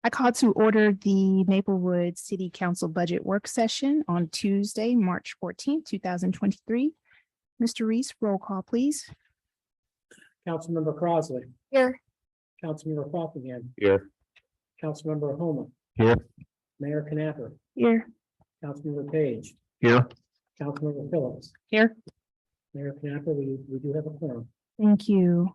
I call to order the Maplewood City Council Budget Work Session on Tuesday, March 14th, 2023. Mr. Reese, roll call, please. Councilmember Crossley. Here. Councilmember Fockingham. Here. Councilmember Homa. Here. Mayor Knapper. Here. Councilmember Page. Here. Councilmember Phillips. Here. Mayor Knapper, we do have a quorum. Thank you.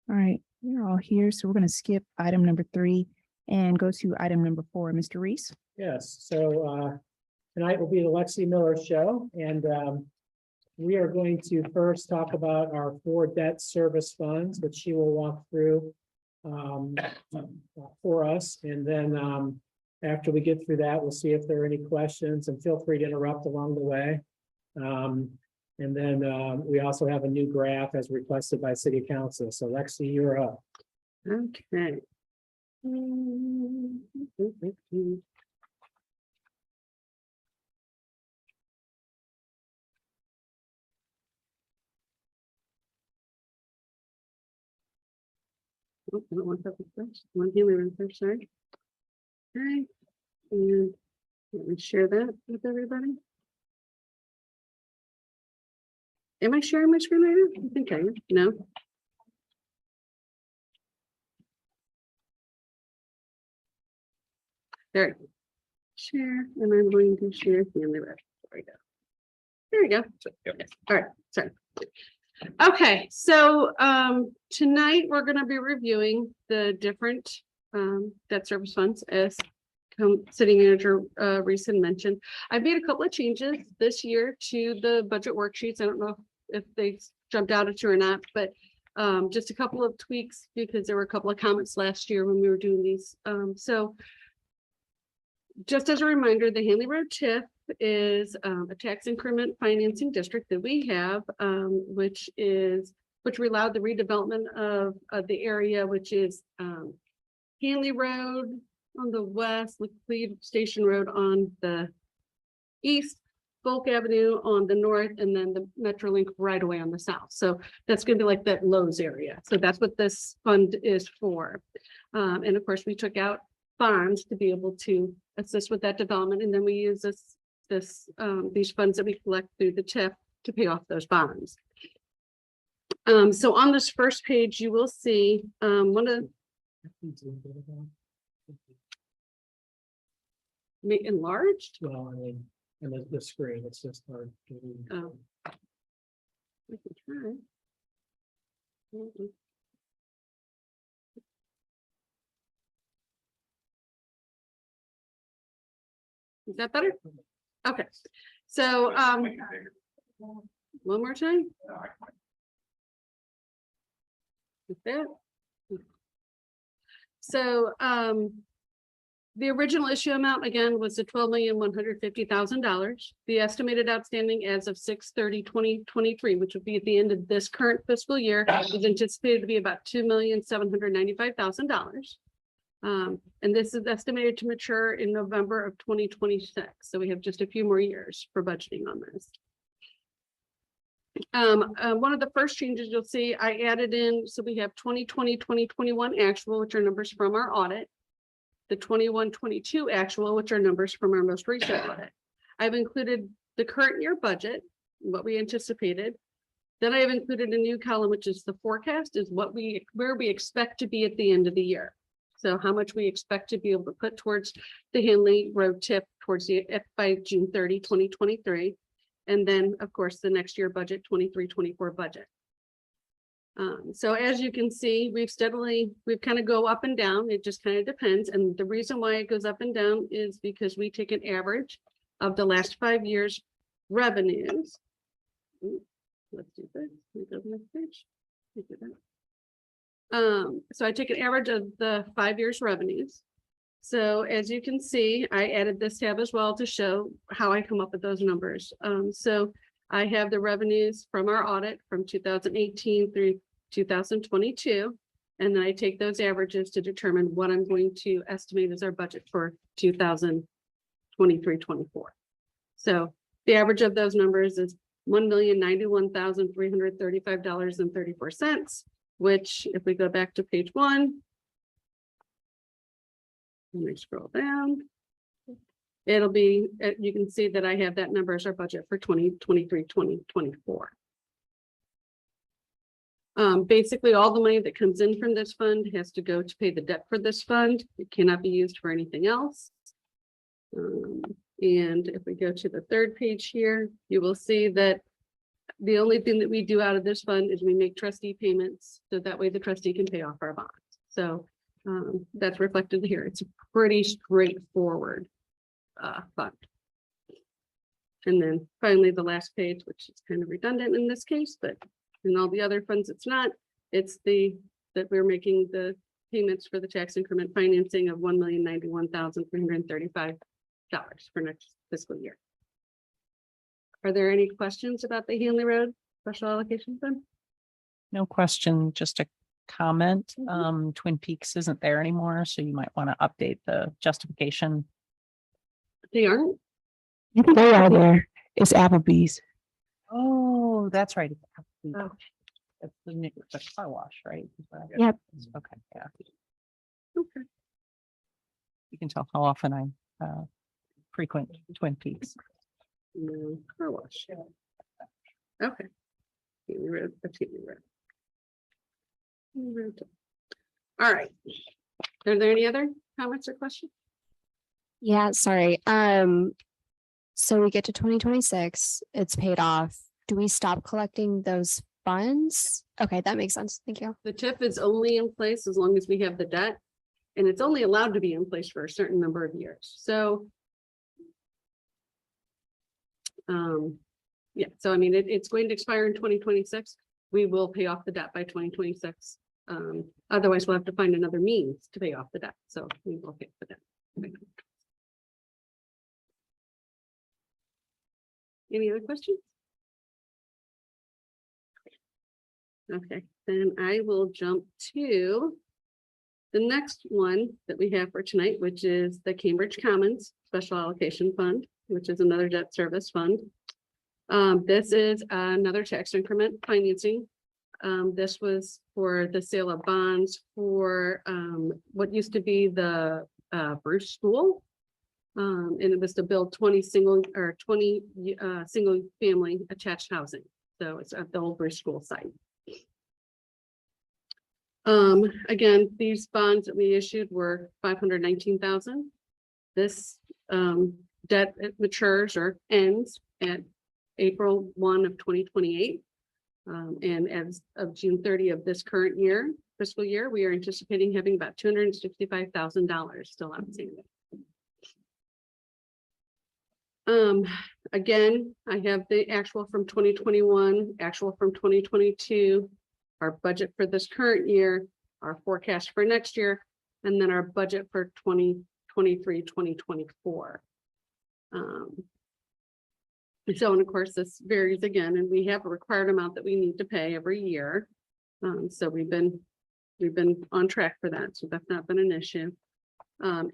All right, you're all here, so we're going to skip item number 3 and go to item number 4. Mr. Reese? Yes, so tonight will be the Lexi Miller Show, and we are going to first talk about our 4 debt service funds, which she will walk through for us. And then after we get through that, we'll see if there are any questions, and feel free to interrupt along the way. And then we also have a new graph as requested by City Council. So Lexi, you're up. Okay. Oh, I don't want that first. One here we run first, sorry. Okay, and let me share that with everybody. Am I sharing my screen right now? I think I am. No. There we go. Share, and I'm going to share the only red. There we go. There we go. Yes. All right, sorry. Okay, so tonight we're going to be reviewing the different debt service funds as City Manager Reese mentioned. I made a couple of changes this year to the budget worksheets. I don't know if they jumped out at you or not, but just a couple of tweaks because there were a couple of comments last year when we were doing these. So just as a reminder, the Hanley Road TIF is a tax increment financing district that we have, which allowed the redevelopment of the area, which is Hanley Road on the west, Laclede Station Road on the east, Volk Avenue on the north, and then the Metrolink right away on the south. So that's going to be like that Lowe's area. So that's what this fund is for. And of course, we took out bonds to be able to assist with that development. And then we use these funds that we collect through the TIF to pay off those bonds. So on this first page, you will see one of enlarged. Well, I mean, and the screen, it's just hard. Oh. We can try. Is that better? Okay, so one more time. Like that. So the original issue amount again was the $12,150,000. The estimated outstanding as of 6/30/2023, which would be at the end of this current fiscal year, is anticipated to be about $2,795,000. And this is estimated to mature in November of 2026. So we have just a few more years for budgeting on this. One of the first changes you'll see, I added in, so we have 2020, 2021 actual, which are numbers from our audit. The 21-22 actual, which are numbers from our most recent audit. I've included the current year budget, what we anticipated. Then I have included a new column, which is the forecast, is where we expect to be at the end of the year. So how much we expect to be able to put towards the Hanley Road TIF towards by June 30, 2023. And then, of course, the next year budget, 23-24 budget. So as you can see, we've kind of go up and down. It just kind of depends. And the reason why it goes up and down is because we take an average of the last 5 years revenues. Let's do this. Let me go to the next page. So I take an average of the 5 years revenues. So as you can see, I added this tab as well to show how I come up with those numbers. So I have the revenues from our audit from 2018 through 2022. And then I take those averages to determine what I'm going to estimate as our budget for 2023-24. So The average of those numbers is $1,091,335.34, which if we go back to page 1. Let me scroll down. It'll be, you can see that I have that number as our budget for 2023, 2024. Basically, all the money that comes in from this fund has to go to pay the debt for this fund. It cannot be used for anything else. And if we go to the third page here, you will see that the only thing that we do out of this fund is we make trustee payments. So that way the trustee can pay off our bonds. So that's reflected here. It's a pretty straightforward fund. And then finally, the last page, which is kind of redundant in this case, but in all the other funds, it's not. It's that we're making the payments for the tax increment financing of $1,091,335 for next fiscal year. Are there any questions about the Hanley Road Special Allocation Fund? No question, just a comment. Twin Peaks isn't there anymore, so you might want to update the justification. They aren't? They are there. It's Applebee's. Oh, that's right. Oh. It's the car wash, right? Yep. Okay, yeah. Okay. You can tell how often I frequent Twin Peaks. No, car wash. Okay. Hanley Road, that's Hanley Road. Hanley Road. All right. Are there any other comments or questions? Yeah, sorry. So we get to 2026, it's paid off. Do we stop collecting those funds? Okay, that makes sense. Thank you. The TIF is only in place as long as we have the debt. And it's only allowed to be in place for a certain number of years. So yeah, so I mean, it's going to expire in 2026. We will pay off the debt by 2026. Otherwise, we'll have to find another means to pay off the debt. So we will pay the debt. Any other questions? Okay, then I will jump to the next one that we have for tonight, which is the Cambridge Commons Special Allocation Fund, which is another debt service fund. This is another tax increment financing. This was for the sale of bonds for what used to be the Bruce School. And it was to build 20 single family attached housing. So it's at the old Bruce School site. Again, these bonds that we issued were 519,000. This debt matures or ends at April 1 of 2028. And as of June 30 of this current year, fiscal year, we are anticipating having about $265,000 still outstanding. Again, I have the actual from 2021, actual from 2022, our budget for this current year, our forecast for next year, and then our budget for 2023, 2024. So, and of course, this varies again, and we have a required amount that we need to pay every year. So we've been on track for that. So that's not been an issue.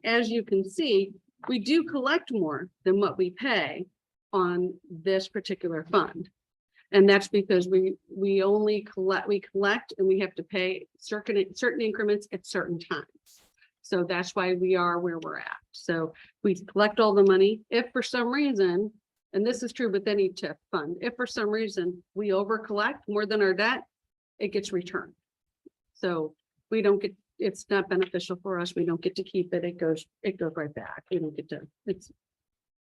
As you can see, we do collect more than what we pay on this particular fund. And that's because we collect and we have to pay certain increments at certain times. So that's why we are where we're at. So we collect all the money. If for some reason, and this is true with any TIF fund, if for some reason we over collect more than our debt, it gets returned. So we don't get, it's not beneficial for us. We don't get to keep it. It goes right back. We don't get to,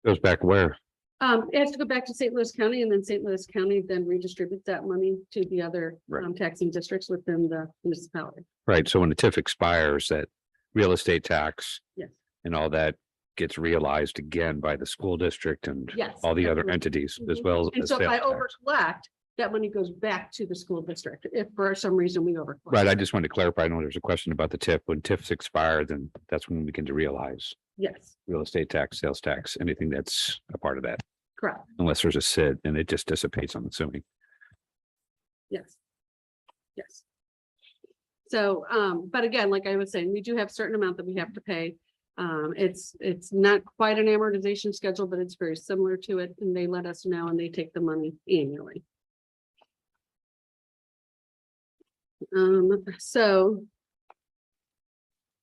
Goes back where? it has to go back to St. Louis County, and then St. Louis County then redistributes that money to the other Right. taxing districts within the municipality. Right, so when the TIF expires, that real estate tax Yes, and all that gets realized again by the school district and yes. all the other absolutely. entities as Mhm. well And as so if I sales tax. over collect, that money goes back to the school district if for some reason we over. Right, I just wanted to clarify, I know there's a question about the TIF. When TIFs expire, then that's when we begin to realize Yes, real estate tax, sales tax, anything that's a part of that, correct. unless there's a SID and it just dissipates, I'm assuming. Yes. Yes. So, but again, like I was saying, we do have a certain amount that we have to pay. It's not quite an amortization schedule, but it's very similar to it, and they let us know and they take the money annually. So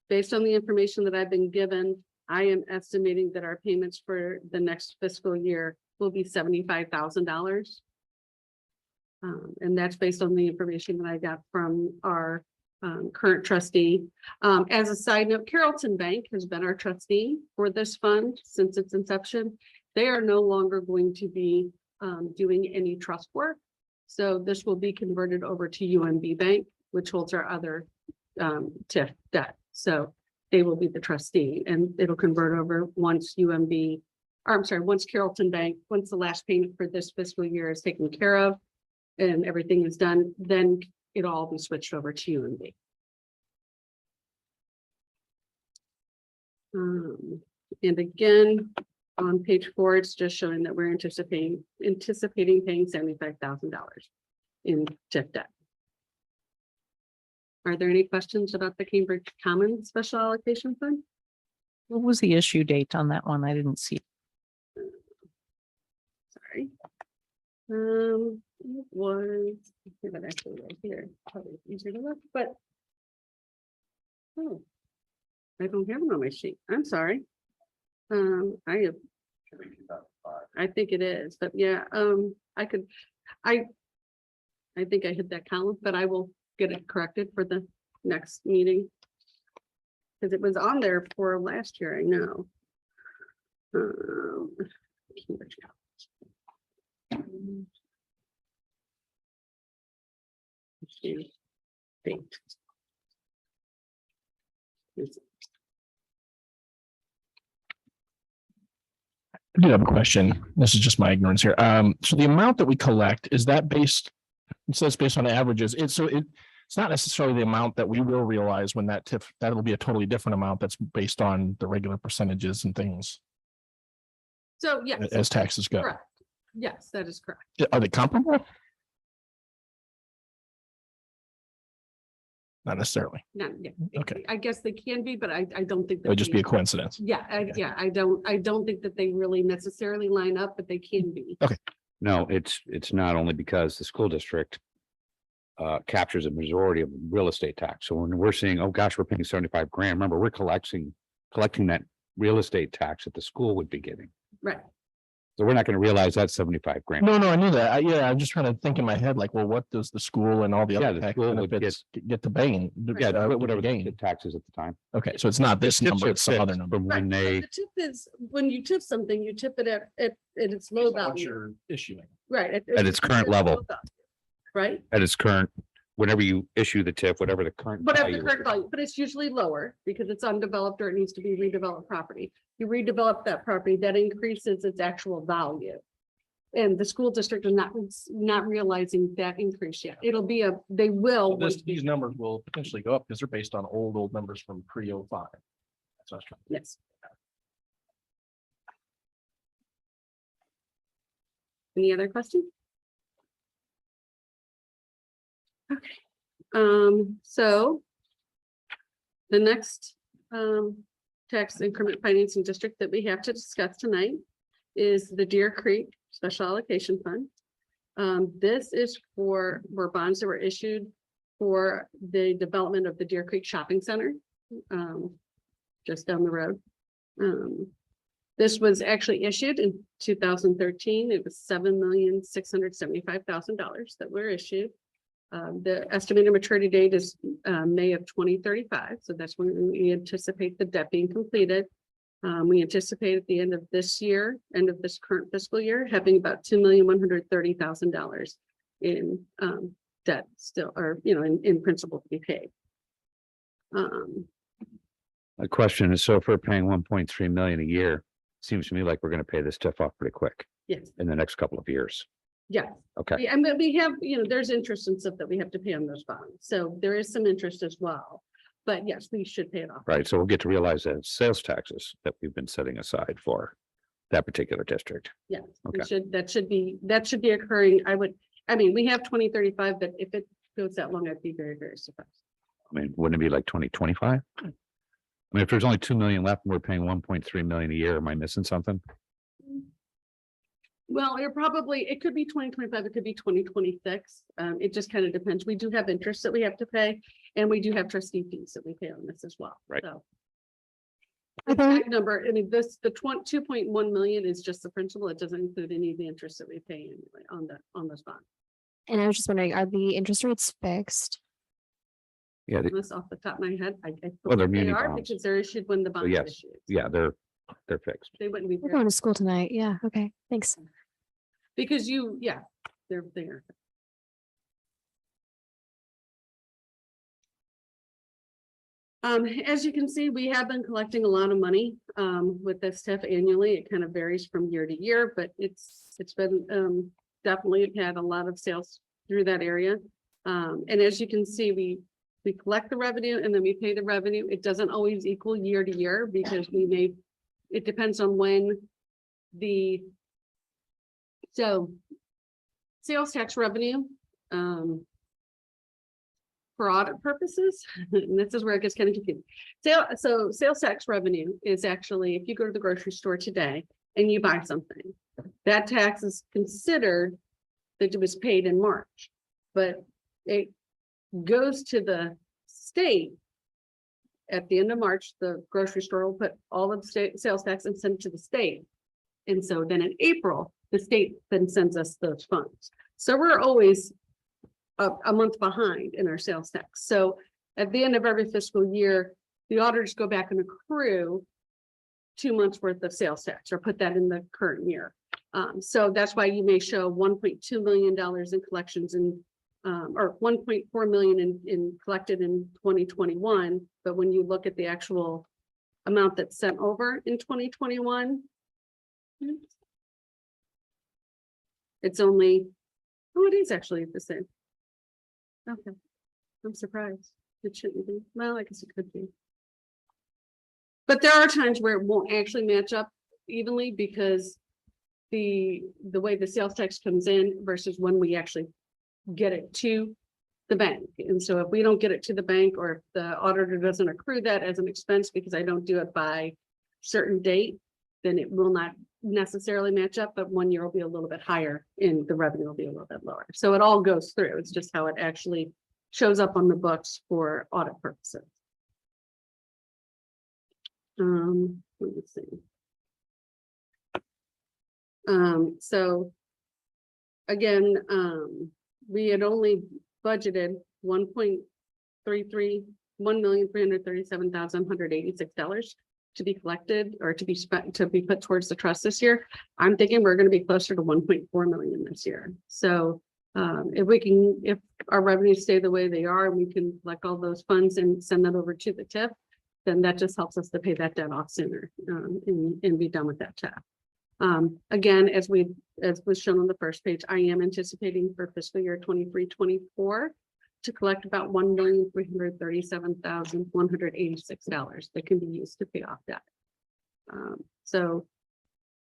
based on the information that I've been given, I am estimating that our payments for the next fiscal year will be $75,000. And that's based on the information that I got from our current trustee. As a side note, Carrollton Bank has been our trustee for this fund since its inception. They are no longer going to be doing any trust work. So this will be converted over to UMB Bank, which holds our other TIF debt. So they will be the trustee, and it'll convert over once once Carrollton Bank, once the last payment for this fiscal year is taken care of and everything is done, then it'll all be switched over to UMB. And again, on page 4, it's just showing that we're anticipating paying $75,000 in TIF debt. Are there any questions about the Cambridge Commons Special Allocation Fund? What was the issue date on that one? I didn't see. Sorry. It was, I have it actually right here, probably easier to look, but. Oh. I don't have it on my sheet. I'm sorry. I think it is, but yeah, I think I hit that column, but I will get it corrected for the next meeting. Because it was on there for last year, I know. Cambridge College. Date. I do have a question. This is just my ignorance here. So the amount that we collect, is that based, it says based on averages. It's not necessarily the amount that we will realize when that TIF, that'll be a totally different amount that's based on the regular percentages and things So, yes. as taxes go. Correct. Yes, that is correct. Are they comparable? Not necessarily. Not, yeah. Okay. I guess they can be, but I don't think. It would just be a they- coincidence. Yeah, I don't think that they really necessarily line up, but they can be. No, it's not only because the school district captures a majority of real estate tax. So when we're saying, oh gosh, we're paying 75 grand, remember, we're collecting that real estate tax that the school would be getting. Right. So we're not going to realize that 75 grand. No, I knew that. Yeah, I'm just trying to think in my head, like, well, what does the school and all the Yeah, other the tax school would benefits get to paying? Yeah, Get whatever to the gain? taxes at the time. Okay, so it's not this The tips number, are it's some other fixed number. From when Right, they, the tip is, when you tip something, you tip it at its low value. You're issuing. Right. At its current low level. value, Right? at its current, whenever you issue the TIF, whatever the current. Whatever the value correct is. value, but it's usually lower because it's undeveloped or it needs to be redeveloped property. You redevelop that property, that increases its actual value. And the school district is not realizing that increase yet. It'll be they will. These numbers will potentially go up because they're based on old numbers from pre-05. That's what I was trying. Yes. Any other questions? Okay, so the next tax increment financing district that we have to discuss tonight is the Deer Creek Special Allocation Fund. This is for bonds that were issued for the development of the Deer Creek Shopping Center, just down the road. This was actually issued in 2013. It was $7,675,000 that were issued. The estimated maturity date is May of 2035. So that's when we anticipate the debt being completed. We anticipate at the end of this year, end of this current fiscal year, having about $2,130,000 in debt still, or, in principal to be paid. My question is, so if we're paying 1.3 million a year, seems to me like we're going to pay this TIF off pretty quick Yes, in the next couple of years. yeah. Okay, And then we have, there's interest and stuff that we have to pay on those bonds. So there is some interest as well. But yes, we should pay it off. right. So we'll get to realize that sales taxes that we've been setting aside for that particular district. Yes, Okay. that should be occurring. We have 2035, but if it goes that long, I'd be very, very surprised. I mean, wouldn't it be like 2025? I mean, if there's only 2 million left and we're paying 1.3 million a year, am I missing something? Well, it could be 2025, it could be 2026. It just kind of depends. We do have interest that we have to pay, and we do have trustee fees that we pay on this as well. Right. So. Are The there- exact number, I mean, the 2.1 million is just the principal. It doesn't include any of the interest that we pay anyway on those bonds. And I was just wondering, are the interest rates fixed? Yeah, This off the top of my head, I Well, they're believe they muni are bonds. because they're issued when the bond is yes. issued. yeah, they're fixed. They wouldn't be. We're going to school tonight. Yeah, okay, thanks. Because they're there. As you can see, we have been collecting a lot of money, with this TIF annually. It kind of varies from year to year, but it's been, definitely had a lot of sales through that area. And as you can see, we collect the revenue and then we pay the revenue. It doesn't always equal year to year because it depends on when so sales tax revenue, for audit purposes, and this is where it gets kind of confusing. So sales tax revenue is actually, if you go to the grocery store today and you buy something, that tax is considered that it was paid in March, but it goes to the state. At the end of March, the grocery store will put all of the state sales tax and send it to the state. And so then in April, the state then sends us those funds. So we're always a month behind in our sales tax. So at the end of every fiscal year, the auditors go back and accrue 2 months worth of sales tax or put that in the current year. So that's why you may show $1.2 million in collections or 1.4 million in collected in 2021. But when you look at the actual amount that's sent over in 2021, it's only, it is actually the same. Okay, I'm surprised. It shouldn't be. Well, I guess it could be. But there are times where it won't actually match up evenly because the way the sales tax comes in versus when we actually get it to the bank. And so if we don't get it to the bank, or if the auditor doesn't accrue that as an expense because I don't do it by certain date, then it will not necessarily match up, but 1 year will be a little bit higher and the revenue will be a little bit lower. So it all goes through. It's just how it actually shows up on the books for audit purposes. Let me see. So again, we had only budgeted $1,337,186 to be collected or to be spent, to be put towards the trust this year. I'm thinking we're going to be closer to 1.4 million this year. So if our revenues stay the way they are, and we can collect all those funds and send that over to the TIF, then that just helps us to pay that debt off sooner and be done with that TIF. Again, as was shown on the first page, I am anticipating for fiscal year 23-24 to collect about $1,337,186 that can be used to pay off debt.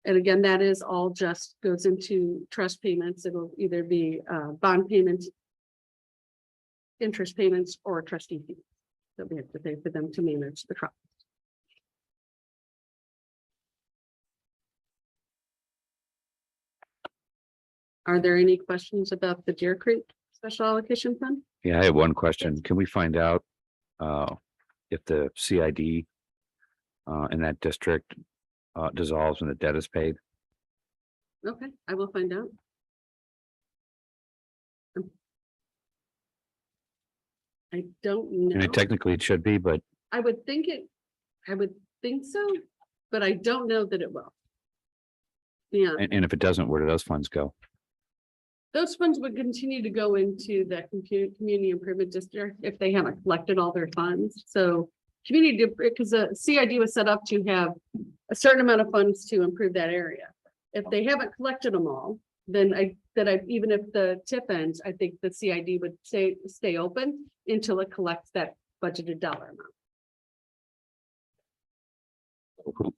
And again, that is all just goes into trust payments. It'll either be bond payments, interest payments, or trustee fees that we have to pay for them to manage the trust. Are there any questions about the Deer Creek Special Allocation Fund? Yeah, I have one question. Can we find out if the CID in that district dissolves and the debt is paid? Okay, I will find out. I don't I know. mean, technically it should be, but I would think so, but I don't know that it will. Yeah, and if it doesn't, where do those funds go? those funds would continue to go into the community improvement district if they haven't collected all their funds. So community, because the CID was set up to have a certain amount of funds to improve that area. If they haven't collected them all, then even if the TIF ends, I think the CID would stay open until it collects that budgeted dollar amount.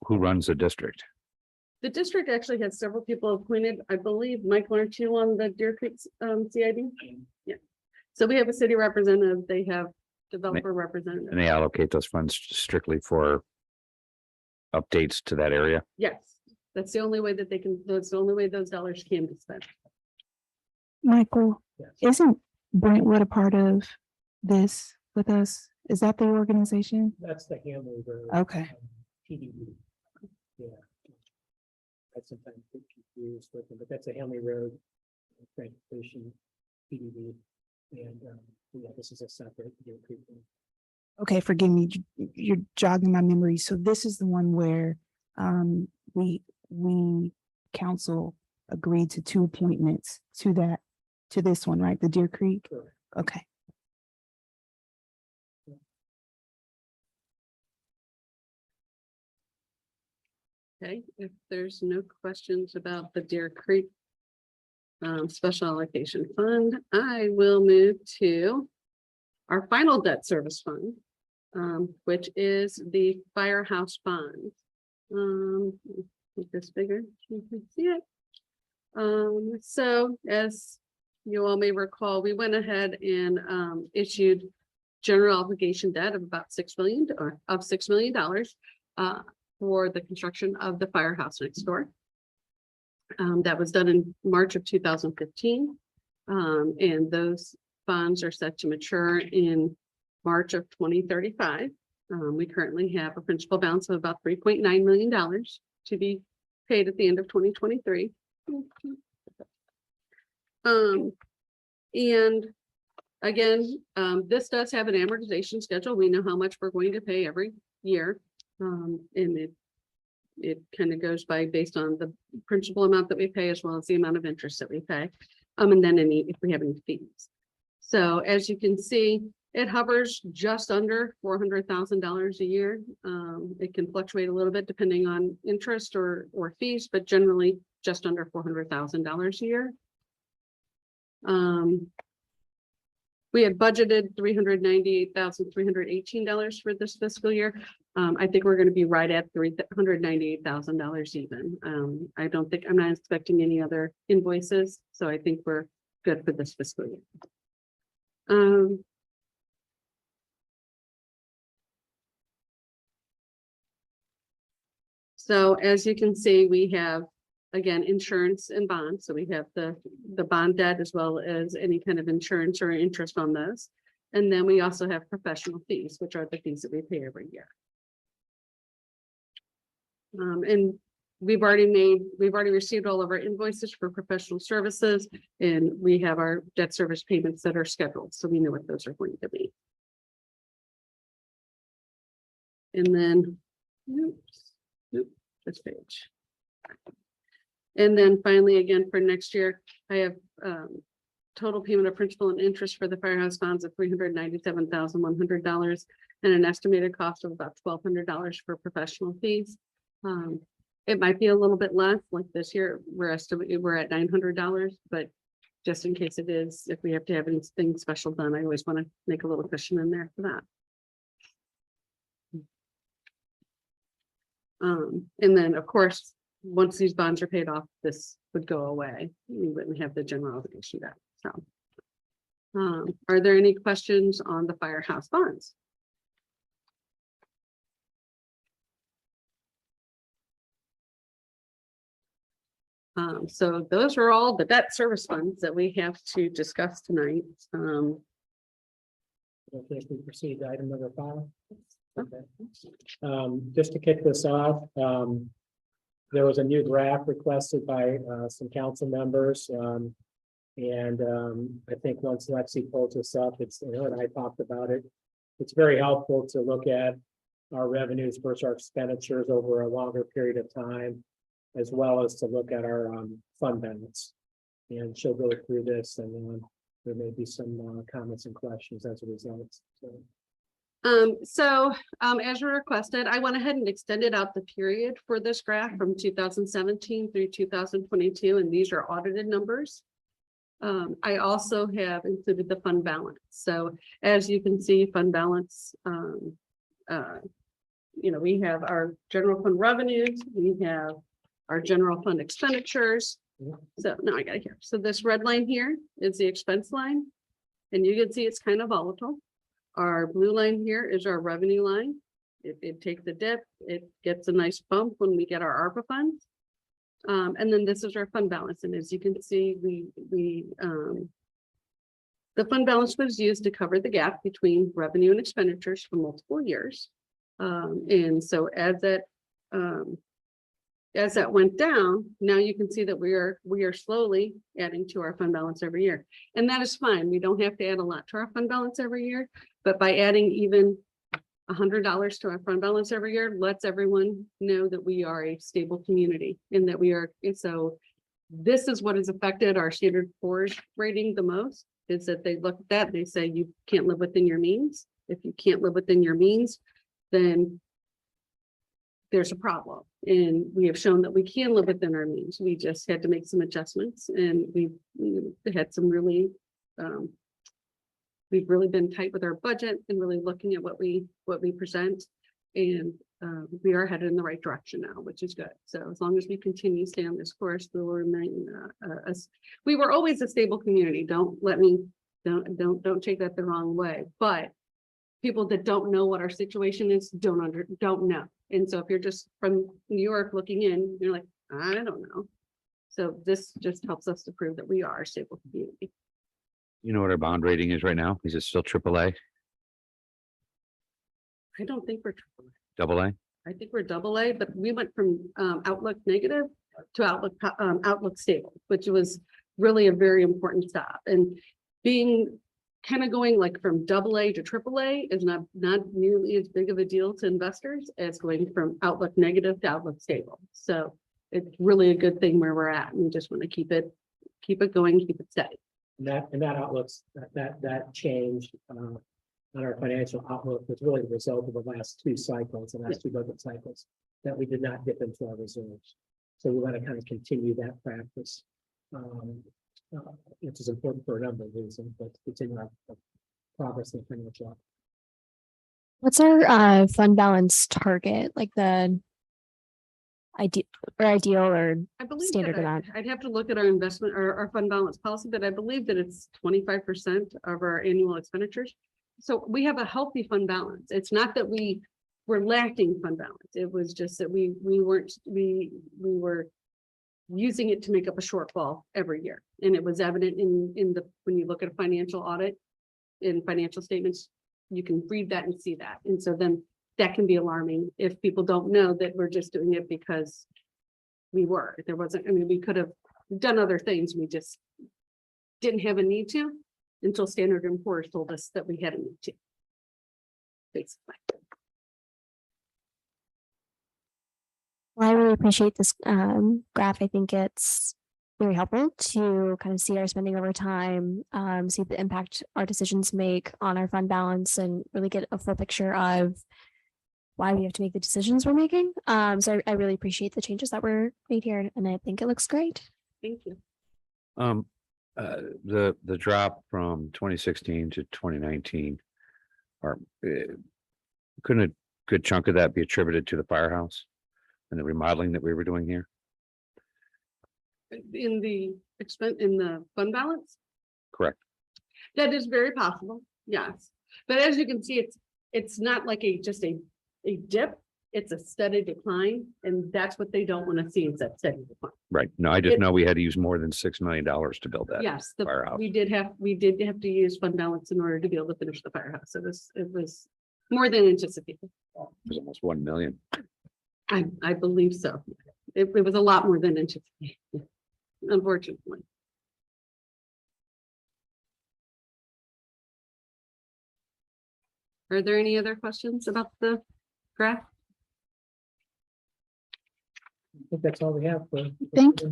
Who runs the district? The district actually has several people appointed. I believe, Michael, aren't you on the Deer Creek CID? Yeah. So we have a city representative. They have developer representative. And they allocate those funds strictly for updates to that area. Yes, that's the only way that they can, that's the only way those dollars can be spent. Michael, Yes. isn't Brentwood a part of this with us? Is that the organization? That's the Hamley Road. Okay. TDD. Yeah. I sometimes get confused with them, but that's a Hamley Road transportation TDD. And, yeah, this is a separate Deer Creek one. Okay, forgive me, you're jogging my memory. So this is the one where we council agreed to 2 appointments to this one, right? The Deer Creek? Correct. Okay. Okay, if there's no questions about the Deer Creek special allocation fund, I will move to our final debt service fund, which is the firehouse bond. Make this bigger, so you can see it. So as you all may recall, we went ahead and issued general obligation debt of about $6 million or of $6 million for the construction of the firehouse next door. That was done in March of 2015. And those bonds are set to mature in March of 2035. We currently have a principal balance of about $3.9 million to be paid at the end of 2023. And again, this does have an amortization schedule. We know how much we're going to pay every year. And it kind of goes by based on the principal amount that we pay as well as the amount of interest that we pay. And then if we have any fees. So as you can see, it hovers just under $400,000 a year. It can fluctuate a little bit depending on interest or fees, but generally just under $400,000 a year. We had budgeted $398,318 for this fiscal year. I think we're going to be right at $398,000 even. I'm not expecting any other invoices, so I think we're good for this fiscal year. So as you can see, we have, again, insurance and bonds. So we have the bond debt as well as any kind of insurance or interest on those. And then we also have professional fees, which are the fees that we pay every year. And we've already received all of our invoices for professional services, and we have our debt service payments that are scheduled. So we know what those are going to be. And then, this page. And then finally, again, for next year, I have total payment of principal and interest for the firehouse bonds of $397,100 and an estimated cost of about $1,200 for professional fees. It might be a little bit less, like this year, we're at $900, but just in case it is, if we have to have anything special done, I always want to make a little cushion in there for that. And then, of course, once these bonds are paid off, this would go away. We wouldn't have the general obligation debt. So, are there any questions on the firehouse bonds? So those are all the debt service funds that we have to discuss tonight. Okay, if we proceed to item number 5. Okay. Just to kick this off, there was a new draft requested by some council members. And I think once Lexi pulls this up, it's, and I talked about it. It's very helpful to look at our revenues versus our expenditures over a longer period of time, as well as to look at our fund balance. And she'll go through this, and there may be some comments and questions as a result. So as requested, I went ahead and extended out the period for this graph from 2017 through 2022, and these are audited numbers. I also have included the fund balance. So as you can see, fund balance, we have our general fund revenues, we have our general fund expenditures. So now I got it here. So this red line here is the expense line, and you can see it's kind of volatile. Our blue line here is our revenue line. It takes a dip, it gets a nice bump when we get our ARPA funds. And then this is our fund balance, and as you can see, the fund balance was used to cover the gap between revenue and expenditures for multiple years. And so as that went down, now you can see that we are slowly adding to our fund balance every year. And that is fine. We don't have to add a lot to our fund balance every year, but by adding even $100 to our fund balance every year lets everyone know that we are a stable community and that we are. And so this is what has affected our Standard & Poor's rating the most, is that they look at that, they say you can't live within your means. If you can't live within your means, then there's a problem. And we have shown that we can live within our means. We just had to make some adjustments, and we had some really, we've really been tight with our budget and really looking at what we present. And we are headed in the right direction now, which is good. So as long as we continue to stay on this course, we will remain we were always a stable community. Don't take that the wrong way. But people that don't know what our situation is don't know. And so if you're just from New York looking in, you're like, I don't know. So this just helps us to prove that we are a stable community. You know what our bond rating is right now? Is it still AAA, I don't think we're AA? I think we're AA, but we went from outlook negative to outlook stable, which was really a very important step. And being kind of going like from AA to AAA is not nearly as big of a deal to investors as going from outlook negative to outlook stable. So it's really a good thing where we're at. And we just want to keep it going, keep it steady. And that outlooks, that change on our financial outlook was really the result of the last two budget cycles, that we did not dip into our reserves. So we want to kind of continue that practice, which is important for a number of reasons, but to continue our progress in financial. What's our fund balance target? Like the ideal or I believe standard that amount? I'd have to look at our investment or our fund balance policy, but I believe that it's 25% of our annual expenditures. So we have a healthy fund balance. It's not that we were lacking fund balance. It was just that we were using it to make up a shortfall every year. And it was evident when you look at a financial audit in financial statements, you can read that and see that. And so then that can be alarming if people don't know that we're just doing it because there wasn't, I mean, we could have done other things. We just didn't have a need to until Standard & Poor's told us that we had a need to. Basically. Well, I really appreciate this graph. I think it's very helpful to kind of see our spending over time, see the impact our decisions make on our fund balance, and really get a full picture of why we have to make the decisions we're making. So I really appreciate the changes that were made here, and I think it looks great. Thank you. The drop from 2016 to 2019, couldn't a good chunk of that be attributed to the firehouse and the remodeling that we were doing here? In the fund balance, Correct. that is very possible. Yes, but as you can see, it's not like just a dip. It's a steady decline, and that's what they don't want to see, is that steady decline. Right. No, I just know we had to use more than $6 million to build that. Yes, firehouse. we did have to use fund balance in order to be able to finish the firehouse. It was more than anticipated. It was almost 1 million. I believe so. It was a lot more than anticipated, unfortunately. Are there any other questions about the graph? I think that's all we have for. Thank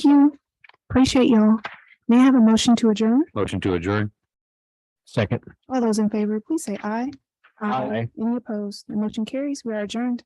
you. Appreciate y'all. May I have a motion to adjourn? Motion to adjourn. Second. All those in favor, please say aye. Aye. Any opposed? The motion carries. We are adjourned.